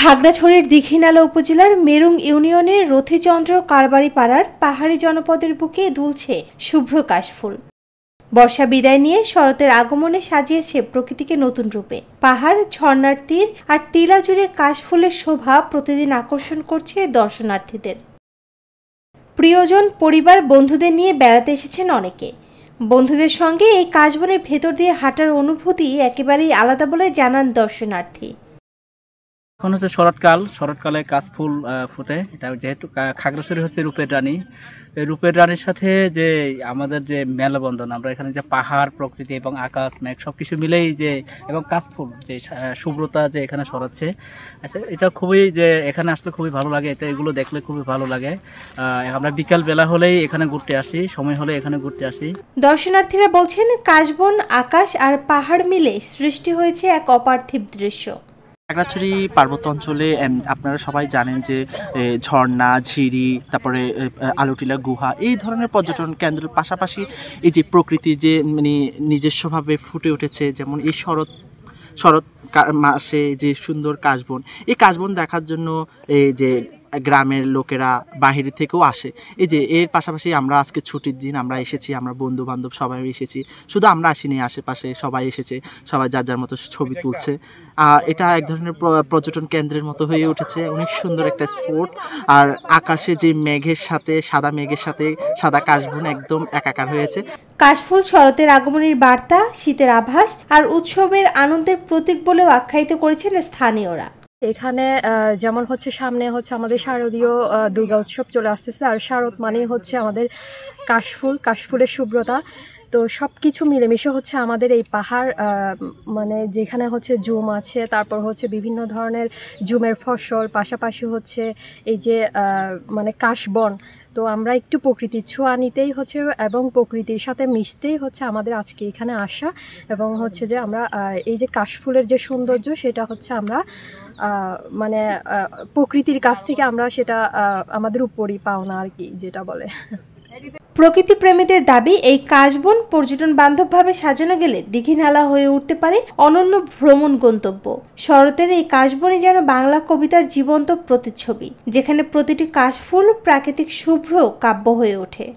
খাগড়াছড়ির দীঘিনালা উপজেলার মেরুং ইউনিয়নের রথীচন্দ্র কারবারি পাড়ার পাহাড়ি জনপদের বুকে দুলছে শুভ্র কাশফুল। বর্ষা বিদায় নিয়ে শরতের আগমনে সাজিয়েছে প্রকৃতিকে নতুন রূপে। পাহাড়, ঝর্ণার তীর আর টিলা জুড়ে কাশফুলের শোভা প্রতিদিন আকর্ষণ করছে দর্শনার্থীদের। প্রিয়জন, পরিবার, বন্ধুদের নিয়ে বেড়াতে এসেছেন অনেকে। বন্ধুদের সঙ্গে এই কাশবনের ভেতর দিয়ে হাঁটার অনুভূতি একেবারেই আলাদা বলে জানান দর্শনার্থী। এখন হচ্ছে শরৎকালে কাশফুল ফুটে। এটা যেহেতু খাগড়াছড়ি হচ্ছে রূপের রানী, এই রূপের রানীর সাথে যে আমাদের যে মেলবন্ধন, আমরা এখানে যে পাহাড়, প্রকৃতি এবং আকাশ, মেঘ সবকিছু মিলেই যে এবং কাশফুল যে শুভ্রতা যে এখানে ছড়াচ্ছে, আচ্ছা এটা খুবই যে এখানে আসলে খুবই ভালো লাগে। এগুলো দেখলে খুবই ভালো লাগে। আমরা বিকাল বেলা হলেই এখানে ঘুরতে আসি, সময় হলে এখানে ঘুরতে আসি। দর্শনার্থীরা বলছেন, কাশবন, আকাশ আর পাহাড় মিলে সৃষ্টি হয়েছে এক অপার্থিব দৃশ্য। খাগড়াছড়ি পার্বত্য অঞ্চলে আপনারা সবাই জানেন যে ঝর্ণা, ঝিরি, তারপরে আলুটিলা গুহা, এই ধরনের পর্যটন কেন্দ্রের পাশাপাশি এই যে প্রকৃতি যে মানে নিজস্বভাবে ফুটে উঠেছে, যেমন এই শরৎ মাসে যে সুন্দর কাশবন, এই কাশবন দেখার জন্য এই যে গ্রামের লোকেরা বাহিরে থেকেও আসে। এই যে এর পাশাপাশি আমরা আজকে ছুটির দিন আমরা এসেছি, আমরা বন্ধু বান্ধব সবাই এসেছি। শুধু আমরা আসিনি, আশেপাশে সবাই এসেছে, সবাই যার যার মতো ছবি তুলছে। এটা এক ধরনের পর্যটন কেন্দ্রের মতো হয়ে উঠেছে, অনেক সুন্দর একটা স্পট। আর আকাশে যে মেঘের সাথে সাদা মেঘের সাথে সাদা কাশবন একদম একাকার হয়েছে। কাশফুল শরতের আগমনের বার্তা, শীতের আভাস আর উৎসবের আনন্দের প্রতীক বলেও আখ্যায়িত করেছেন স্থানীয়রা। এখানে যেমন হচ্ছে সামনে হচ্ছে আমাদের শারদীয় দুর্গা উৎসব চলে আসতেছে, আর শারদ মানে হচ্ছে আমাদের কাশফুলের শুভ্রতা। তো সব কিছু মিলেমিশে হচ্ছে আমাদের এই পাহাড়, মানে যেখানে হচ্ছে জুম আছে, তারপর হচ্ছে বিভিন্ন ধরনের জুমের ফসল, পাশাপাশি হচ্ছে এই যে মানে কাশবন। তো আমরা একটু প্রকৃতির ছোঁয়া নিতেই হচ্ছে এবং প্রকৃতির সাথে মিশতেই হচ্ছে আমাদের আজকে এখানে আসা, এবং হচ্ছে যে আমরা এই যে কাশফুলের যে সৌন্দর্য, সেটা হচ্ছে আমরা মানে প্রকৃতির কাছ থেকে আমরা সেটা আমাদের উপরই পাওনা আর কি, যেটা বলে। প্রকৃতি প্রেমীদের দাবি, এই কাশবন পর্যটন বান্ধবভাবে সাজানো গেলে দীঘিনালা হয়ে উঠতে পারে অনন্য ভ্রমণ গন্তব্য। শরতের এই কাশবনই যেন বাংলা কবিতার জীবন্ত প্রতিচ্ছবি, যেখানে প্রতিটি কাশফুল প্রাকৃতিক শুভ্র কাব্য হয়ে ওঠে।